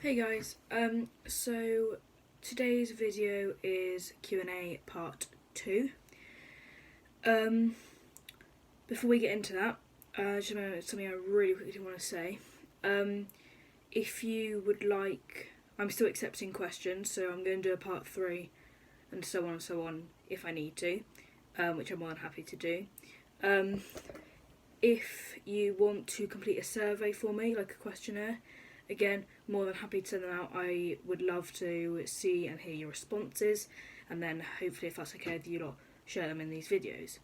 Hey guys, so today's video is Q&A part 2. Um, Before we get into that, just something I really quickly want to say. If you would like, I'm still accepting questions, so I'm going to do a part 3 and so on if I need to, which I'm more than happy to do. If you want to complete a survey for me, like a questionnaire, again, more than happy to send them out. I would love to see and hear your responses, and then hopefully, if that's okay with you lot, share them in these videos.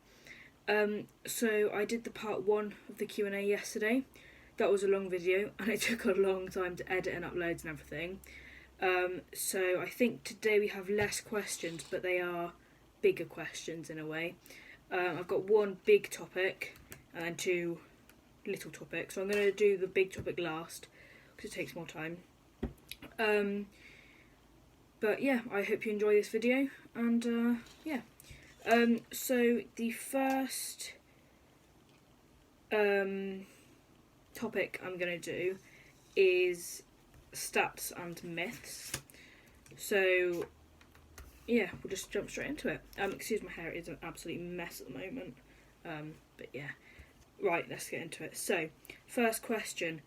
So I did the part 1 of the Q&A yesterday. That was a long video, and it took a long time to edit and upload and everything. So I think today we have less questions, but they are bigger questions in a way. I've got one big topic and then 2 little topics. So I'm going to do the big topic last because it takes more time. But yeah, I hope you enjoy this video, and yeah. So the first topic I'm going to do is stats and myths. So yeah, we'll just jump straight into it. Excuse my hair, it is an absolute mess at the moment. But yeah. Right, let's get into it. So, first question.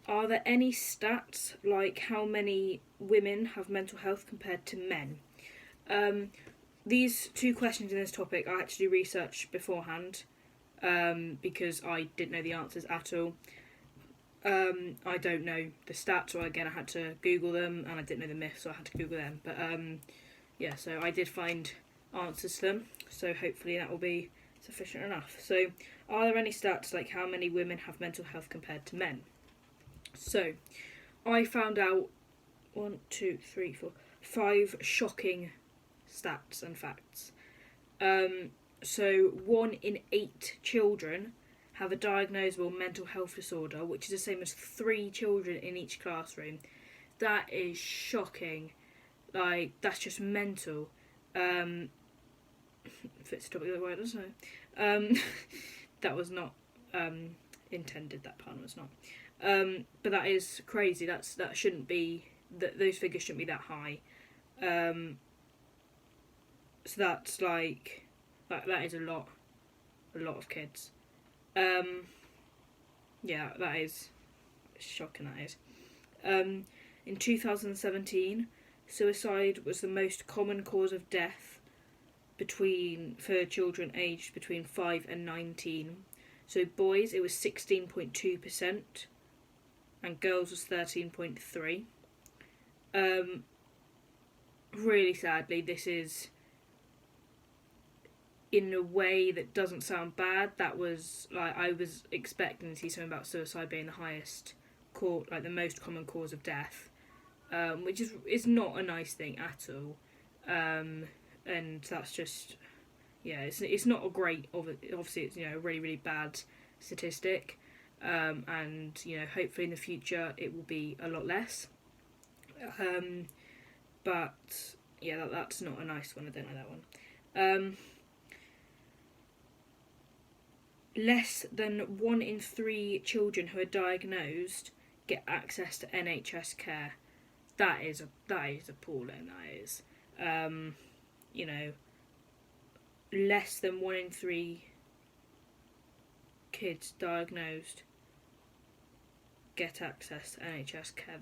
Are there any stats like how many women have mental health compared to men? These 2 questions in this topic I actually researched beforehand because I didn't know the answers at all. I don't know the stats, so again I had to Google them, and I didn't know the myths, so I had to Google them. But yeah, so I did find answers to them, so hopefully that will be sufficient enough. So, are there any stats like how many women have mental health compared to men? So, I found out 5 shocking stats and facts. So 1 in 8 children have a diagnosable mental health disorder, which is the same as 3 children in each classroom. That is shocking. Like, that's just mental. Fits the topic of the word, doesn't it? That was not intended. That pun was not. But that is crazy. That shouldn't be. Those figures shouldn't be that high. So that's like that is a lot of kids. Yeah, that is shocking. That is. In 2017, suicide was the most common cause of death for children aged between 5 and 19. So boys, it was 16.2%, and girls was 13.3%. Really sadly, this is, in a way that doesn't sound bad. That was like, I was expecting to see something about suicide being the highest the most common cause of death, which is not a nice thing at all. And that's just, yeah, it's not a great, obviously it's, a really, really bad statistic, and, hopefully in the future it will be a lot less, but, yeah, that's not a nice one. I don't like that one. Less than 1 in 3 children who are diagnosed get access to NHS care. That is appalling, that is. Less than 1 in 3 kids diagnosed get access to NHS care.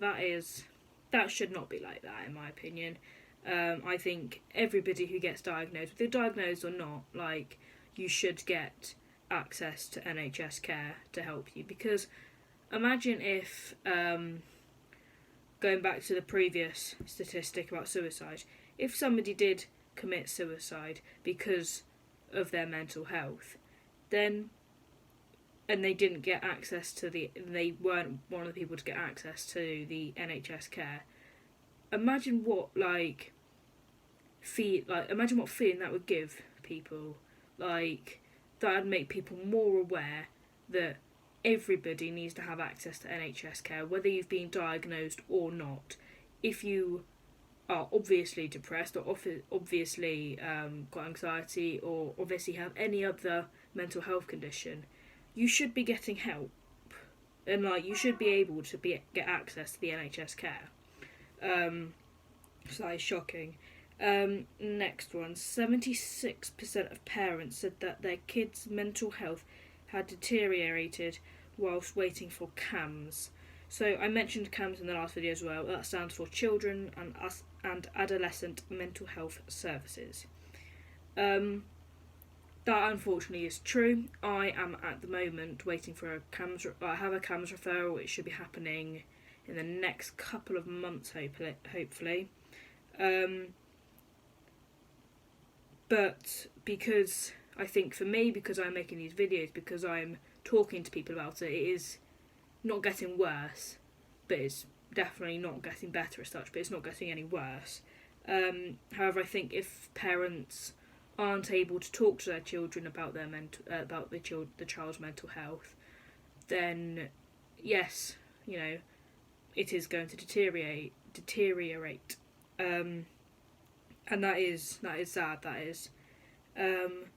That should not be like that, in my opinion. I think everybody who gets diagnosed, whether they're diagnosed or not, like, you should get access to NHS care to help you. Because imagine if, going back to the previous statistic about suicide, if somebody did commit suicide because of their mental health, then, and they didn't get access to they weren't one of the people to get access to the NHS care, imagine what imagine what feeling that would give people. Like, that would make people more aware that everybody needs to have access to NHS care, whether you've been diagnosed or not. If you are obviously depressed, or obviously got anxiety, or obviously have any other mental health condition, you should be getting help, and you should be able to get access to the NHS care. So that is shocking. Next one, 76% of parents said that their kids' mental health had deteriorated whilst waiting for CAMS. So I mentioned CAMS in the last video as well. That stands for Children and Adolescent Mental Health Services. That unfortunately is true. I am at the moment waiting for a CAMS. I have a CAMS referral. It should be happening in the next couple of months, hopefully. But because I think for me, because I'm making these videos, because I'm talking to people about it, it is not getting worse, but it's definitely not getting better as such, but it's not getting any worse. However, I think if parents aren't able to talk to their children about their the child's mental health, then yes, it is going to deteriorate. And that is sad. That is. And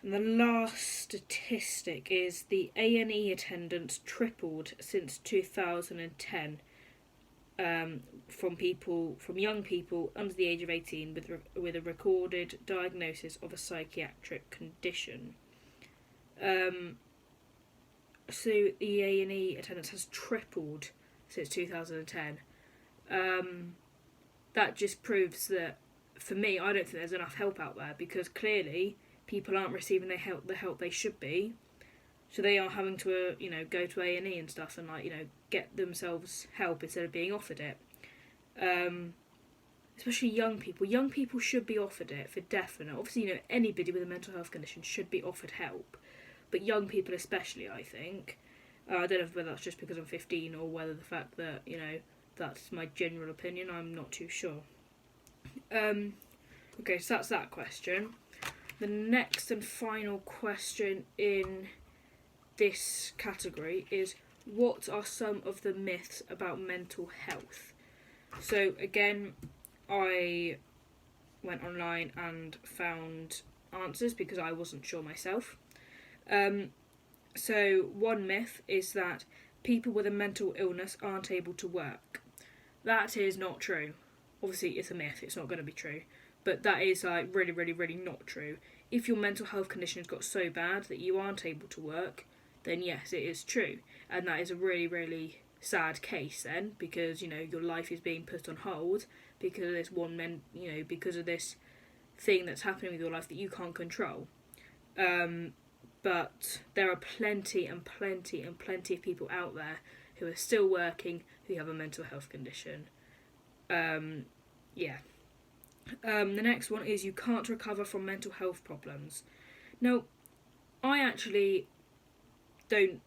the last statistic is the A&E attendance tripled since 2010. From young people under the age of 18 with a recorded diagnosis of a psychiatric condition. So the A&E attendance has tripled since 2010. That just proves that, for me, I don't think there's enough help out there, because clearly people aren't receiving the help they should be. So they are having to, go to A&E and stuff and get themselves help instead of being offered it. Especially young people. Young people should be offered it for definite. Obviously, anybody with a mental health condition should be offered help, but young people especially, I think. I don't know whether that's just because I'm 15 or whether the fact that that's my general opinion. I'm not too sure. Okay, so that's that question. The next and final question in this category is, what are some of the myths about mental health? So again, I went online and found answers because I wasn't sure myself. So one myth is that people with a mental illness aren't able to work. That is not true. Obviously, it's a myth. It's not going to be true. But that is really, really, really not true. If your mental health condition has got so bad that you aren't able to work, then yes, it is true. And that is a really, really sad case then, because, your life is being put on hold because of this because of this thing that's happening with your life that you can't control. But there are plenty and plenty and plenty of people out there who are still working who have a mental health condition. The next one is, you can't recover from mental health problems. Now, I actually don't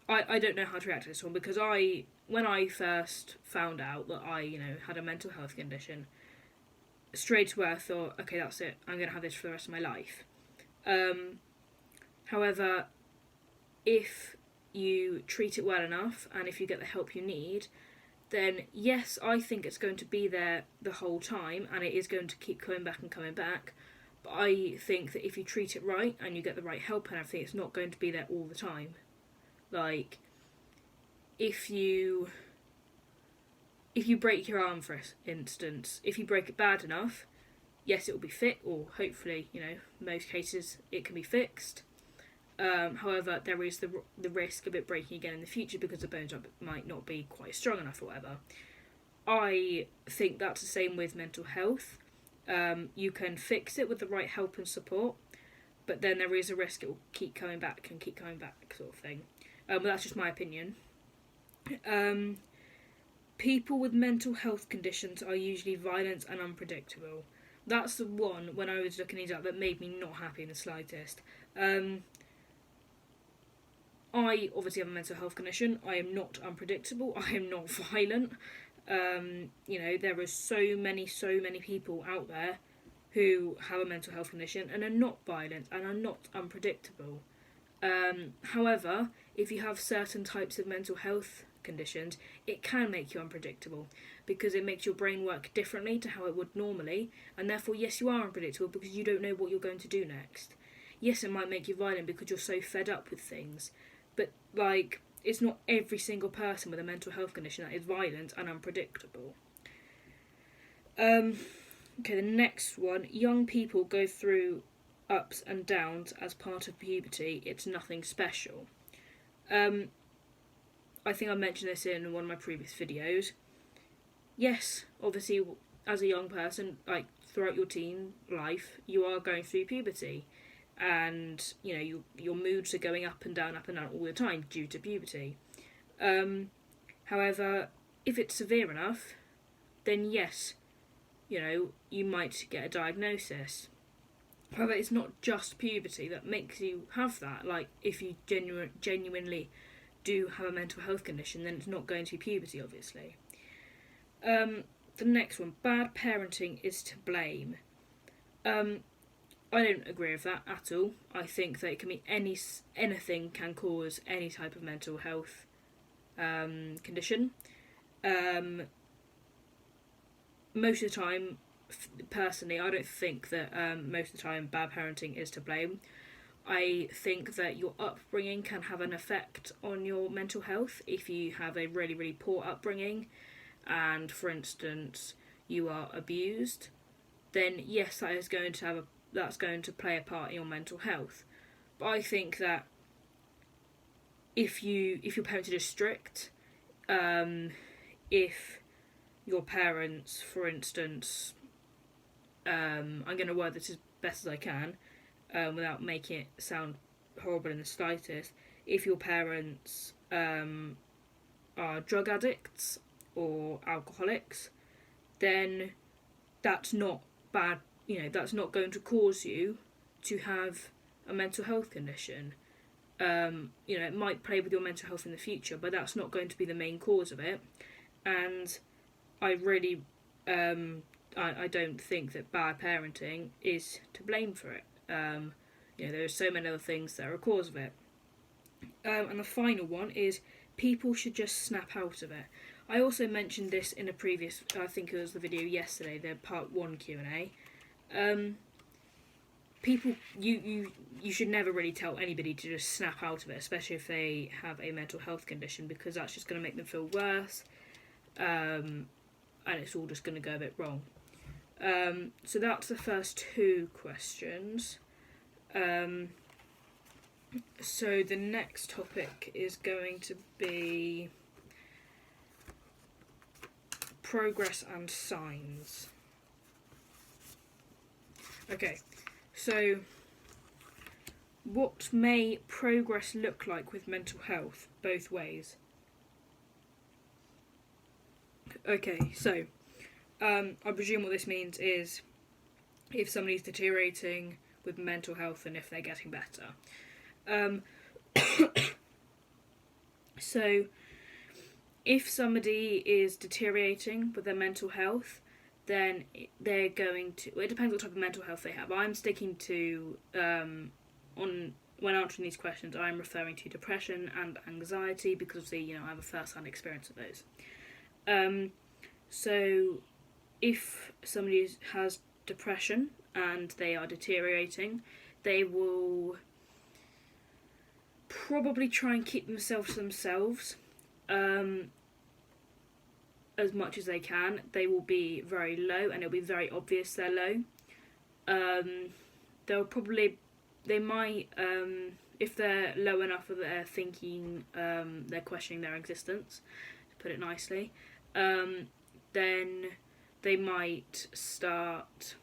I don't know how to react to this one, because when I first found out that I had a mental health condition, straight away I thought, okay, that's it, I'm going to have this for the rest of my life. However, if you treat it well enough and if you get the help you need, then yes, I think it's going to be there the whole time and it is going to keep coming back and coming back. But I think that if you treat it right and you get the right help and everything, it's not going to be there all the time. Like, if you break your arm, for instance, if you break it bad enough, yes, it will be fixed, or hopefully, in most cases, it can be fixed. However, there is the risk of it breaking again in the future because the bones might not be quite strong enough or whatever. I think that's the same with mental health. You can fix it with the right help and support, but then there is a risk it will keep coming back and keep coming back, sort of thing. But that's just my opinion. People with mental health conditions are usually violent and unpredictable. That's the one, when I was looking these up, that made me not happy in the slightest. I obviously have a mental health condition. I am not unpredictable. I am not violent. There are so many people out there who have a mental health condition and are not violent and are not unpredictable. However, if you have certain types of mental health conditions, it can make you unpredictable because it makes your brain work differently to how it would normally, and therefore, yes, you are unpredictable because you don't know what you're going to do next. Yes, it might make you violent because you're so fed up with things, but it's not every single person with a mental health condition that is violent and unpredictable. Okay, the next one. Young people go through ups and downs as part of puberty. It's nothing special. I think I mentioned this in one of my previous videos. Yes, obviously, as a young person, like throughout your teen life, you are going through puberty, and you know your moods are going up and down all the time due to puberty. However, if it's severe enough, then yes, you know, you might get a diagnosis. However, it's not just puberty that makes you have that. Like, if you genuinely do have a mental health condition, then it's not going to be puberty, obviously. The next one, bad parenting is to blame. I don't agree with that at all. I think that it can be anything can cause any type of mental health condition. Most of the time, personally, I don't think that most of the time bad parenting is to blame. I think that your upbringing can have an effect on your mental health. If you have a really, really poor upbringing and, for instance, you are abused, then yes, that's going to play a part in your mental health. But I think that if your parents are just strict, if your parents, for instance, I'm going to word this as best as I can, without making it sound horrible in the slightest. If your parents are drug addicts or alcoholics, then that's not bad. You know, that's not going to cause you to have a mental health condition. You know, it might play with your mental health in the future, but that's not going to be the main cause of it. And I really, I don't think that bad parenting is to blame for it. You know, there are so many other things that are a cause of it. And the final one is people should just snap out of it. I also mentioned this in a previous, I think it was the video yesterday, the part 1 Q&A. People, you should never really tell anybody to just snap out of it, especially if they have a mental health condition, because that's just going to make them feel worse, and it's all just going to go a bit wrong. So that's the first 2 questions. So the next topic is going to be progress and signs. Okay, so what may progress look like with mental health, both ways? Okay, so I presume what this means is if somebody's deteriorating with mental health and if they're getting better. So if somebody is deteriorating with their mental health, then they're going to, well, it depends what type of mental health they have. I'm sticking to, when answering these questions, I'm referring to depression and anxiety because obviously, you know, I have a first-hand experience of those. So if somebody has depression and they are deteriorating, they will probably try and keep themselves to themselves as much as they can. They will be very low and it'll be very obvious they're low. They might, if they're low enough that they're thinking, they're questioning their existence, to put it nicely, then they might start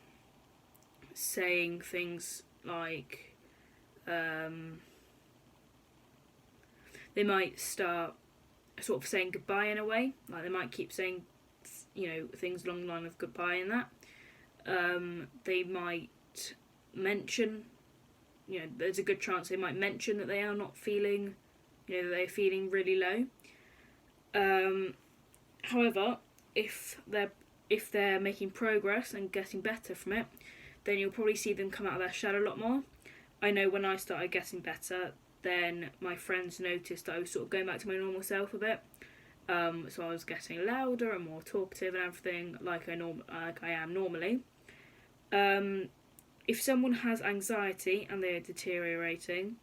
saying things like, they might start sort of saying goodbye in a way. Like they might keep saying, you know, things along the line of goodbye and that. They might mention, you know, there's a good chance they might mention that they are not feeling, you know, that they're feeling really low. However, if they're making progress and getting better from it, then you'll probably see them come out of their shell a lot more. I know when I started getting better, then my friends noticed that I was sort of going back to my normal self a bit. So I was getting louder and more talkative and everything like I am normally. If someone has anxiety and they're deteriorating,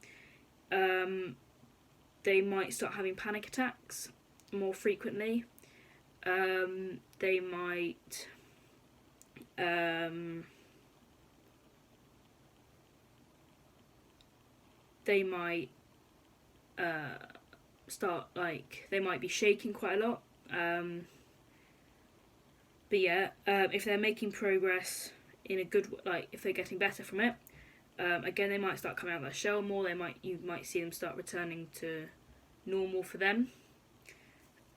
they might start having panic attacks more frequently. They might start, like, they might be shaking quite a lot. But yeah, if they're making progress in a good, like, if they're getting better from it, again, they might start coming out of their shell more. You might see them start returning to normal for them.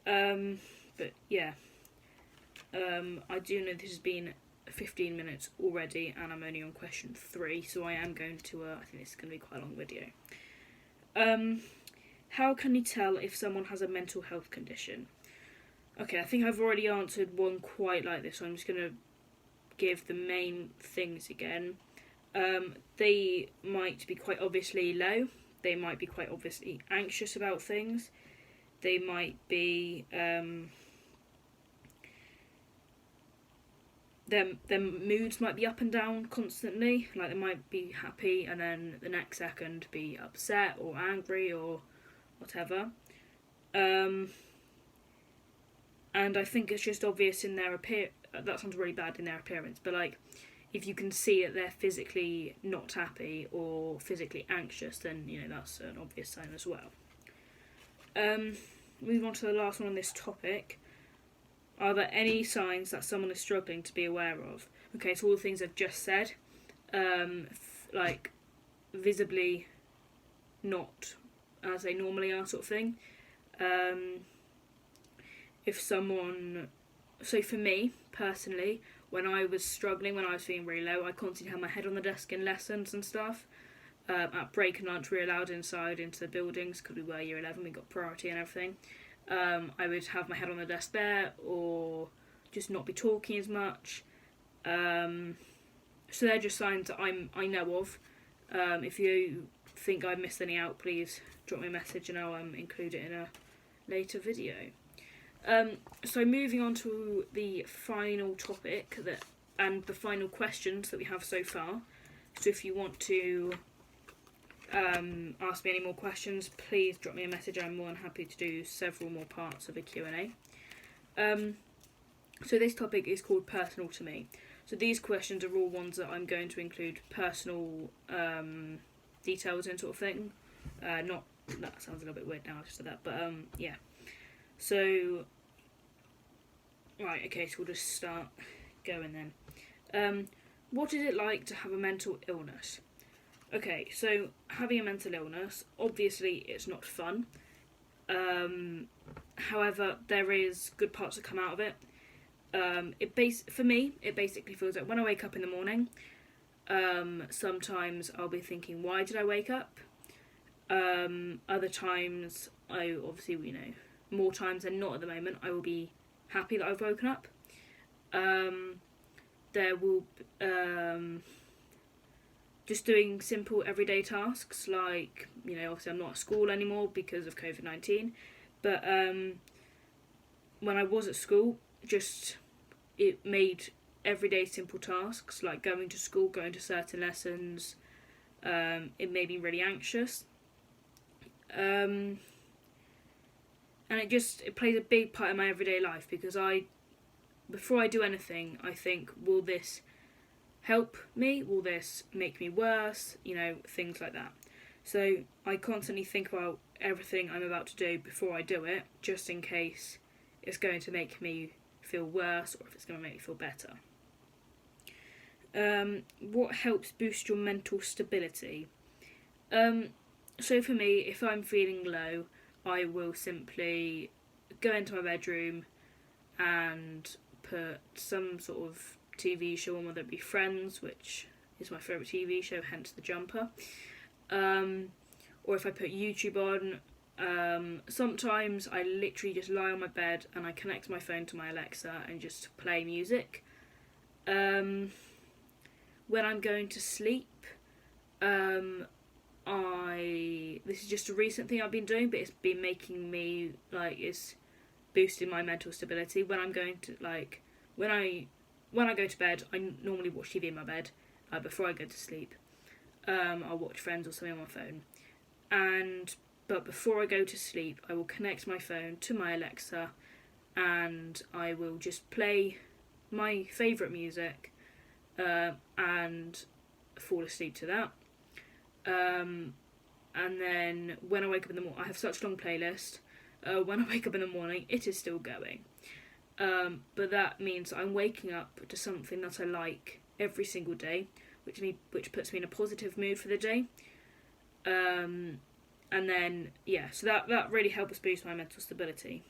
But yeah, I do know this has been 15 minutes already, and I'm only on question 3, so I am going to. I think this is going to be quite a long video. How can you tell if someone has a mental health condition? Okay, I think I've already answered one quite like this, so I'm just going to give the main things again. They might be quite obviously low. They might be quite obviously anxious about things. They might be their moods might be up and down constantly. Like, they might be happy and then the next second be upset or angry or whatever. And I think it's just obvious in their that sounds really bad, in their appearance, but like, if you can see that they're physically not happy or physically anxious, then, you know, that's an obvious sign as well. Move on to the last one on this topic. Are there any signs that someone is struggling to be aware of? Okay, so all the things I've just said, like visibly not as they normally are, sort of thing. If someone, so for me personally, when I was struggling, when I was feeling really low, I constantly had my head on the desk in lessons and stuff. At break and lunch, we were allowed inside into the buildings because we were year 11, we got priority and everything. I would have my head on the desk there, or just not be talking as much. So they're just signs that I know of. If you think I missed any out, please drop me a message and I'll include it in a later video. So moving on to the final topic and the final questions that we have so far. So if you want to ask me any more questions, please drop me a message. I'm more than happy to do several more parts of a Q&A. So this topic is called Personal to Me. So these questions are all ones that I'm going to include personal details in, sort of thing. Not, that sounds a little bit weird now I just said that, but yeah. So, right, okay, so we'll just start going then. What is it like to have a mental illness? Okay, so having a mental illness, obviously it's not fun. However, there is good parts that come out of it. For me, it basically feels like when I wake up in the morning, sometimes I'll be thinking, why did I wake up? Other times, I obviously, you know, more times than not at the moment, I will be happy that I've woken up. There will just doing simple everyday tasks, like, you know, obviously I'm not at school anymore because of COVID-19, but when I was at school, just it made everyday simple tasks like going to school, going to certain lessons, it made me really anxious. And it plays a big part in my everyday life, because before I do anything, I think, will this help me? Will this make me worse? You know, things like that. So I constantly think about everything I'm about to do before I do it, just in case it's going to make me feel worse or if it's going to make me feel better. What helps boost your mental stability? So for me, if I'm feeling low, I will simply go into my bedroom and put some sort of TV show on, whether it be Friends, which is my favourite TV show, hence The Jumper. Or if I put YouTube on, sometimes I literally just lie on my bed and I connect my phone to my Alexa and just play music. When I'm going to sleep, this is just a recent thing I've been doing, but it's been making me, like, it's boosting my mental stability. When I'm going to, like, when I go to bed, I normally watch TV in my bed, before I go to sleep. I'll watch Friends or something on my phone. And but before I go to sleep, I will connect my phone to my Alexa, and I will just play my favourite music and fall asleep to that. And then when I wake up in the morning, I have such a long playlist. When I wake up in the morning, it is still going. But that means I'm waking up to something that I like every single day, which puts me in a positive mood for the day. And then, so that really helps boost my mental stability.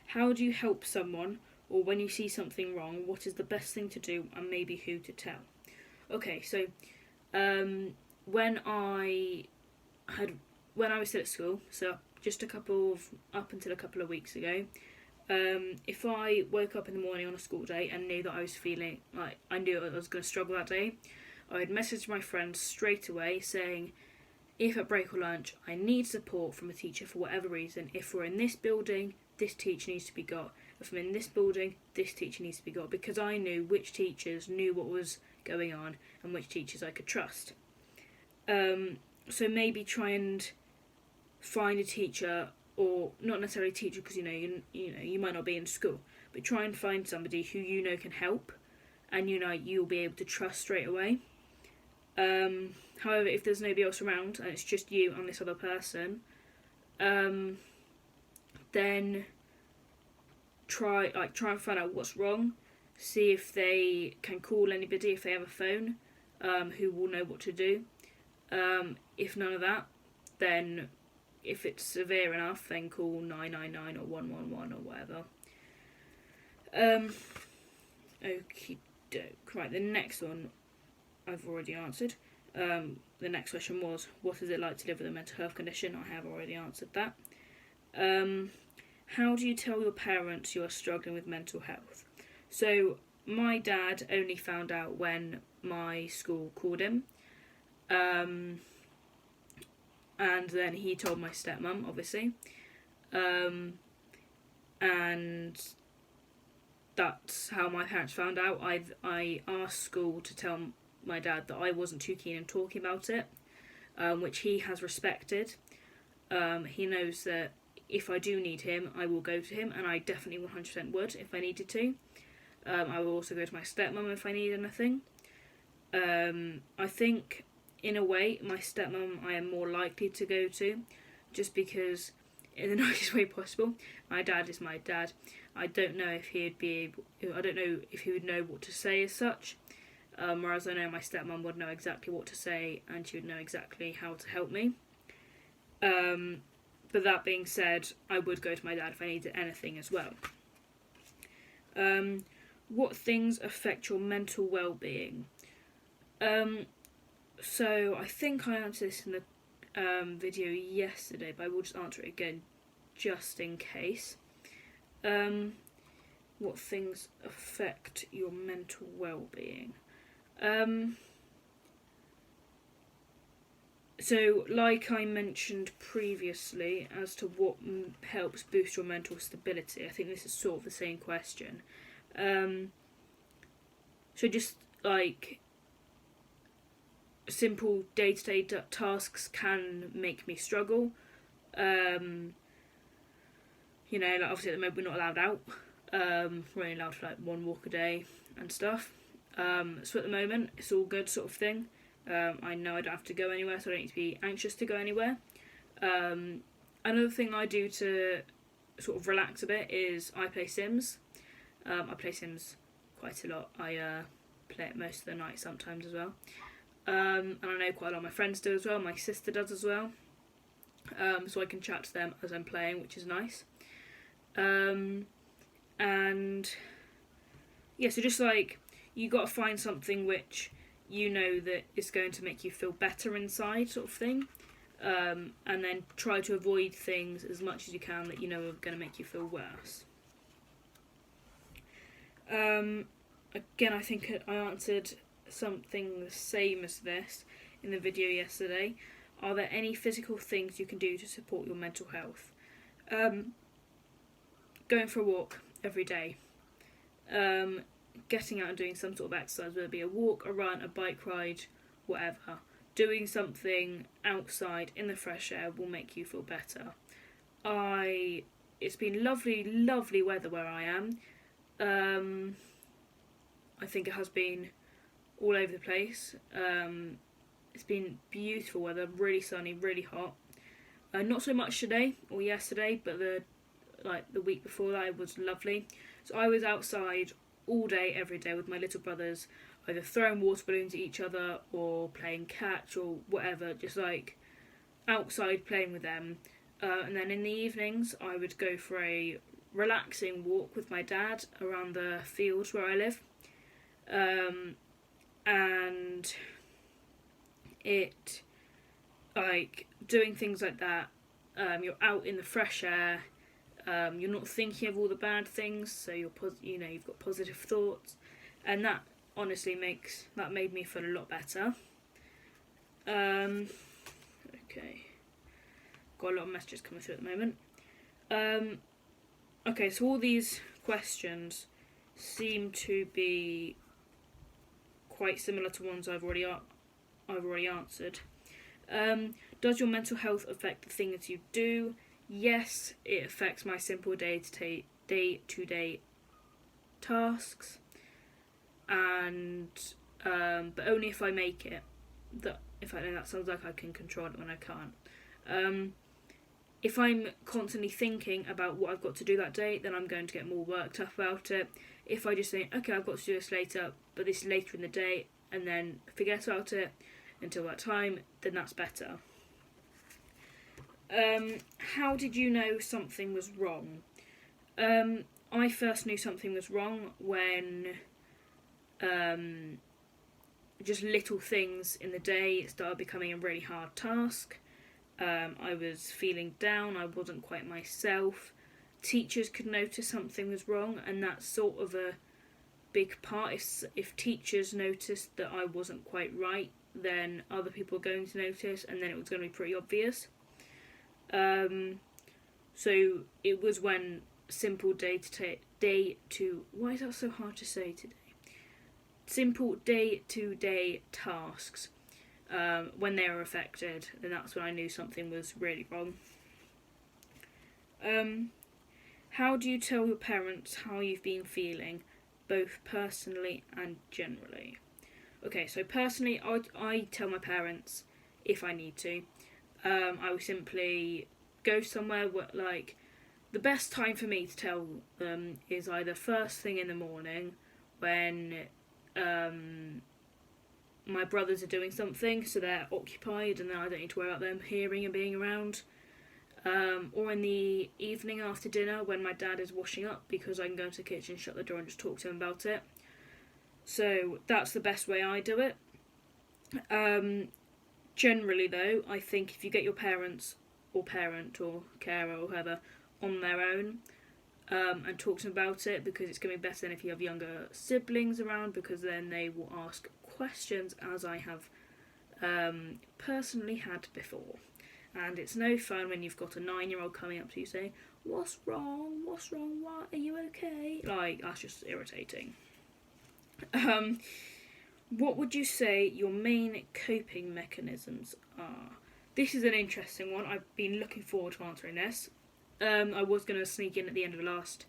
How do you help someone, or when you see something wrong, what is the best thing to do, and maybe who to tell? Okay, so when I was still at school, so up until a couple of weeks ago, if I woke up in the morning on a school day and knew that I was feeling like I knew I was going to struggle that day, I would message my friends straight away saying, if at break or lunch I need support from a teacher for whatever reason, if we're in this building, this teacher needs to be got. If I'm in this building, this teacher needs to be got, because I knew which teachers knew what was going on and which teachers I could trust. So maybe try and find a teacher, or not necessarily a teacher, because you might not be in school, but try and find somebody who you know can help, and you'll be able to trust straight away. However, if there's nobody else around and it's just you and this other person, then try and find out what's wrong. See if they can call anybody, if they have a phone, who will know what to do. If none of that, then if it's severe enough, then call 999 or 111 or whatever. Okie doke. Right, the next one I've already answered. The next question was, what is it like to live with a mental health condition? I have already answered that. How do you tell your parents you are struggling with mental health? So my dad only found out when my school called him. And then he told my stepmum, obviously. And that's how my parents found out. I asked school to tell my dad that I wasn't too keen on talking about it, which he has respected. He knows that if I do need him, I will go to him, and I definitely 100% would if I needed to. I will also go to my stepmum if I need anything. I think, in a way, my stepmum I am more likely to go to, just because, in the nicest way possible, my dad is my dad. I don't know if he would know what to say as such. Whereas I know my stepmum would know exactly what to say, and she would know exactly how to help me. But that being said, I would go to my dad if I needed anything as well. What things affect your mental well-being? So I think I answered this in the video yesterday, but I will just answer it again just in case. What things affect your mental well-being? So, like I mentioned previously, as to what helps boost your mental stability, I think this is sort of the same question. So just like simple day-to-day tasks can make me struggle. Like obviously at the moment we're not allowed out. We're only allowed for like one walk a day and stuff. So at the moment it's all good sort of thing. I know I don't have to go anywhere, so I don't need to be anxious to go anywhere. Another thing I do to sort of relax a bit is I play Sims. I play Sims quite a lot. I play it most of the night sometimes as well. And I know quite a lot of my friends do as well. My sister does as well. So I can chat to them as I'm playing, which is nice. So just like, you got to find something which you know that is going to make you feel better inside, sort of thing. And then try to avoid things as much as you can that you know are going to make you feel worse. Again, I think I answered something the same as this in the video yesterday. Are there any physical things you can do to support your mental health? Going for a walk every day. Getting out and doing some sort of exercise, whether it be a walk, a run, a bike ride, whatever. doing something outside in the fresh air will make you feel better. It's been lovely weather where I am. I think it has been all over the place. It's been beautiful weather, really sunny, really hot. Not so much today or yesterday, but the week before that it was lovely. So I was outside all day, every day with my little brothers, either throwing water balloons at each other or playing catch or whatever, just like outside playing with them. And then in the evenings I would go for a relaxing walk with my dad around the fields where I live. And it, like, doing things like that, you're out in the fresh air, you're not thinking of all the bad things, so you've got positive thoughts, and that honestly made me feel a lot better. Okay, got a lot of messages coming through at the moment. Okay, so all these questions seem to be quite similar to ones I've already answered. Does your mental health affect the things you do? Yes, it affects my simple day-to-day tasks, and but only if I make it. If I know that sounds like I can control it when I can't. If I'm constantly thinking about what I've got to do that day, then I'm going to get more worked up about it. If I just think, okay, I've got to do this later, but this is later in the day, and then forget about it until that time, then that's better. How did you know something was wrong? I first knew something was wrong when just little things in the day started becoming a really hard task. I was feeling down, I wasn't quite myself. Teachers could notice something was wrong, and that's sort of a big part. If teachers noticed that I wasn't quite right, then other people were going to notice, and then it was going to be pretty obvious. So it was when simple why is that so hard to say today? Simple day-to-day tasks, when they were affected, then that's when I knew something was really wrong. How do you tell your parents how you've been feeling, both personally and generally? Okay, so personally, I tell my parents if I need to. I will simply go somewhere where, like, the best time for me to tell them is either first thing in the morning when my brothers are doing something, so they're occupied and then I don't need to worry about them hearing and being around, or in the evening after dinner when my dad is washing up, because I can go into the kitchen, shut the door and just talk to him about it. So that's the best way I do it. Generally though, I think if you get your parents or parent or carer or whoever on their own, and talk to them about it, because it's going to be better than if you have younger siblings around, because then they will ask questions, as I have personally had before. And it's no fun when you've got a 9-year-old coming up to you saying, what's wrong, what, are you okay? Like, that's just irritating. What would you say your main coping mechanisms are? This is an interesting one. I've been looking forward to answering this. I was going to sneak in at the end of the last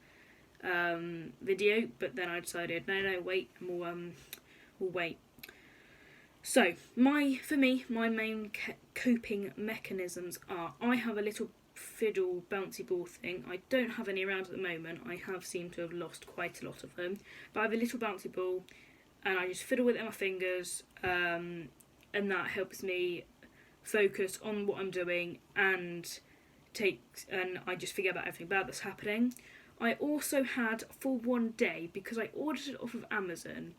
video, but then I decided, no, wait, and we'll wait. So, my main coping mechanisms are, I have a little fiddle bouncy ball thing. I don't have any around at the moment. I have seemed to have lost quite a lot of them. But I have a little bouncy ball, and I just fiddle with it in my fingers, and that helps me focus on what I'm doing, and I just forget about everything bad that's happening. I also had, for one day, because I ordered it off of Amazon,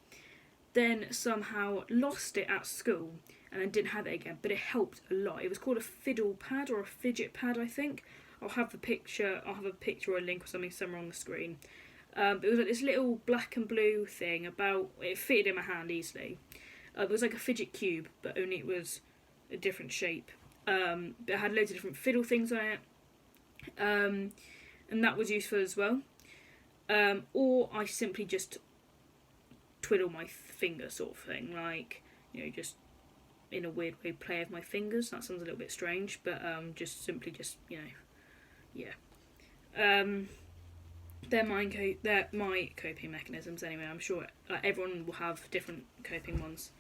then somehow lost it at school and then didn't have it again, but it helped a lot. It was called a fiddle pad or a fidget pad, I think. I'll have a picture or a link or something somewhere on the screen. It was like this little black and blue thing, it fitted in my hand easily. It was like a fidget cube, but only it was a different shape. But it had loads of different fiddle things on it, and that was useful as well. Or I simply just twiddle my finger, sort of thing, like, just in a weird way play with my fingers. That sounds a little bit strange, but just simply yeah. They're my coping mechanisms anyway. I'm sure everyone will have different coping ones.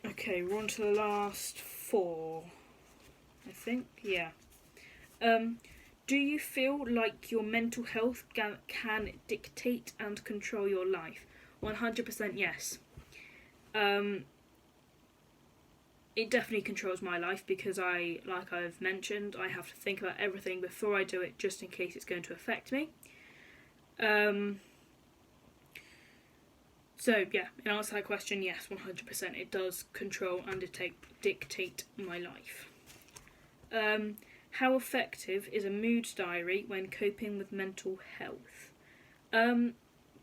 Okay, we're on to the last 4, I think. Yeah. Do you feel like your mental health can dictate and control your life? 100% yes. It definitely controls my life because like I've mentioned, I have to think about everything before I do it just in case it's going to affect me. So yeah, in answer to that question, yes, 100% it does control and dictate my life. How effective is a mood diary when coping with mental health?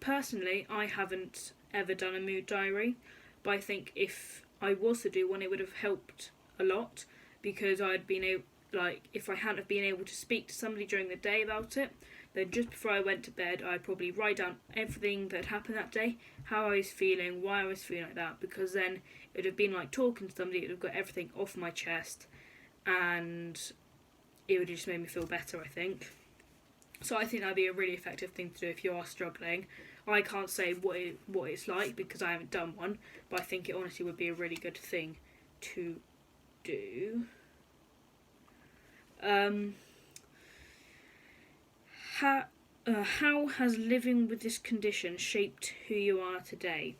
Personally, I haven't ever done a mood diary, but I think if I was to do one, it would have helped a lot because if I hadn't have been able to speak to somebody during the day about it, then just before I went to bed, I'd probably write down everything that happened that day, how I was feeling, why I was feeling like that, because then it would have been like talking to somebody, it would have got everything off my chest, and it would have just made me feel better, I think. So I think that'd be a really effective thing to do if you are struggling. I can't say what it's like because I haven't done one, but I think it honestly would be a really good thing to do. How has living with this condition shaped who you are today?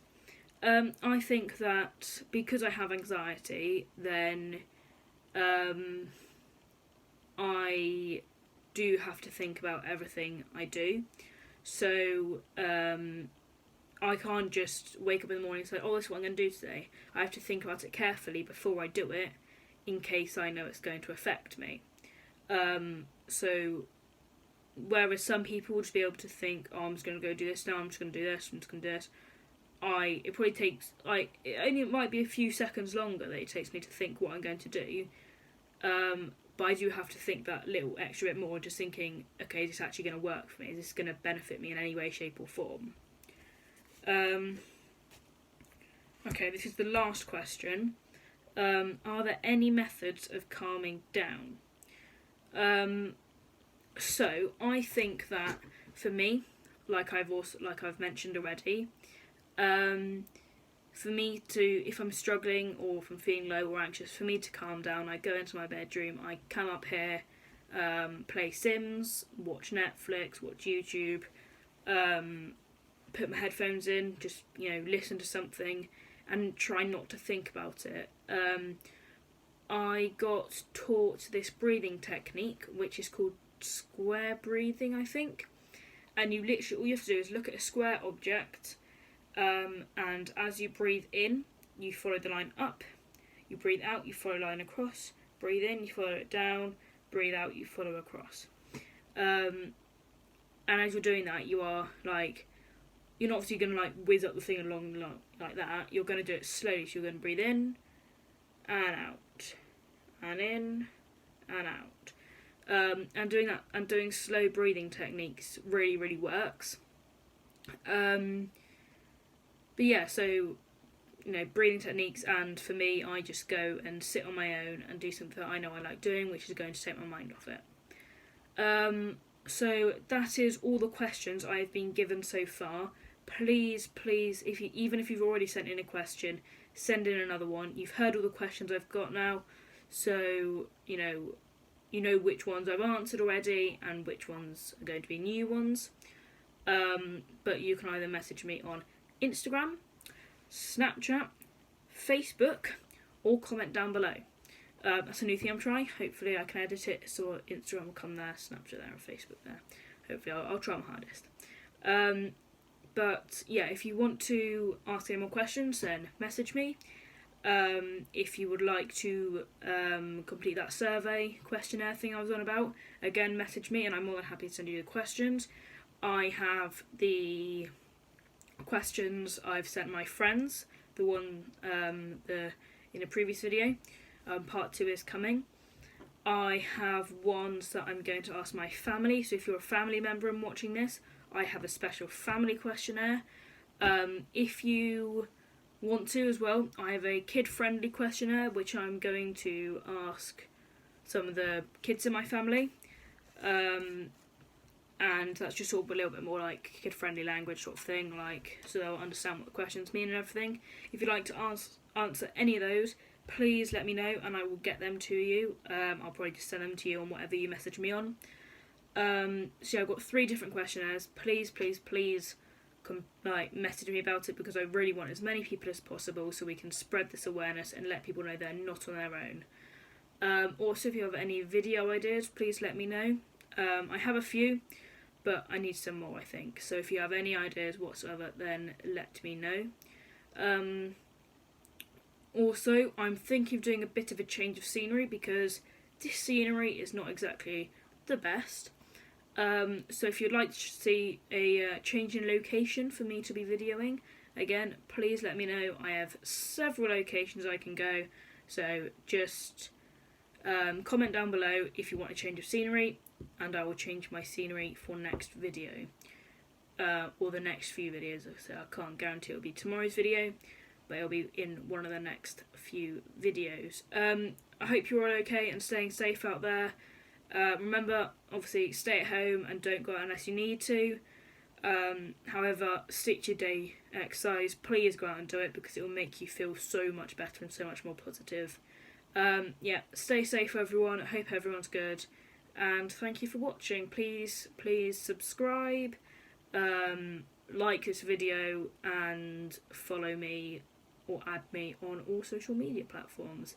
I think that because I have anxiety, then I do have to think about everything I do. So I can't just wake up in the morning and say, oh, this is what I'm going to do today. I have to think about it carefully before I do it in case I know it's going to affect me. So whereas some people will just be able to think, oh, I'm just going to go do this now, I'm just going to do this, I'm just going to do this. It probably takes, it might be a few seconds longer that it takes me to think what I'm going to do. But I do have to think that little extra bit more, just thinking, okay, is this actually going to work for me? Is this going to benefit me in any way, shape or form? Okay, this is the last question. Are there any methods of calming down? So I think that for me, like I've mentioned already, for me to, if I'm struggling or if I'm feeling low or anxious, for me to calm down, I go into my bedroom, I come up here, play Sims, watch Netflix, watch YouTube, put my headphones in, just listen to something, and try not to think about it. I got taught this breathing technique, which is called square breathing, I think. And you literally, all you have to do is look at a square object, and as you breathe in, you follow the line up. You breathe out, you follow the line across. Breathe in, you follow it down. Breathe out, you follow across. And as you're doing that, you are you're not obviously going to whiz up the thing along like that. You're going to do it slowly. So you're going to breathe in and out, and in and out. And doing that and doing slow breathing techniques really, really works. But yeah, so breathing techniques, and for me, I just go and sit on my own and do something that I know I like doing, which is going to take my mind off it. So that is all the questions I've been given so far. Please, even if you've already sent in a question, send in another one. You've heard all the questions I've got now, so you know which ones I've answered already and which ones are going to be new ones. But you can either message me on Instagram, Snapchat, Facebook, or comment down below. That's a new thing I'm trying. Hopefully I can edit it so Instagram will come there, Snapchat there, and Facebook there. Hopefully I'll try my hardest. But yeah, if you want to ask any more questions, then message me. If you would like to complete that survey questionnaire thing I was on about, again, message me and I'm more than happy to send you the questions. I have the questions I've sent my friends, the one in a previous video. Part 2 is coming. I have ones that I'm going to ask my family, so if you're a family member and watching this, I have a special family questionnaire. If you want to as well, I have a kid-friendly questionnaire which I'm going to ask some of the kids in my family. And that's just sort of a little bit more like kid-friendly language sort of thing, like, so they'll understand what the questions mean and everything. If you'd like to answer any of those, please let me know and I will get them to you. I'll probably just send them to you on whatever you message me on. So I've got 3 different questionnaires. Please message me about it, because I really want as many people as possible so we can spread this awareness and let people know they're not on their own. Also, if you have any video ideas, please let me know. I have a few, but I need some more, I think. So if you have any ideas whatsoever, then let me know. Also, I'm thinking of doing a bit of a change of scenery, because this scenery is not exactly the best. So if you'd like to see a change in location for me to be videoing, again, please let me know. I have several locations I can go, so just comment down below if you want a change of scenery, and I will change my scenery for next video, or the next few videos. So I can't guarantee it'll be tomorrow's video, but it'll be in one of the next few videos. I hope you're all okay and staying safe out there. Remember, obviously, stay at home and don't go out unless you need to. However, stick to your day exercise. Please go out and do it, because it will make you feel so much better and so much more positive. Stay safe, everyone. I hope everyone's good. And thank you for watching. Please subscribe, like this video, and follow me or add me on all social media platforms.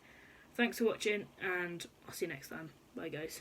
Thanks for watching, and I'll see you next time. Bye, guys.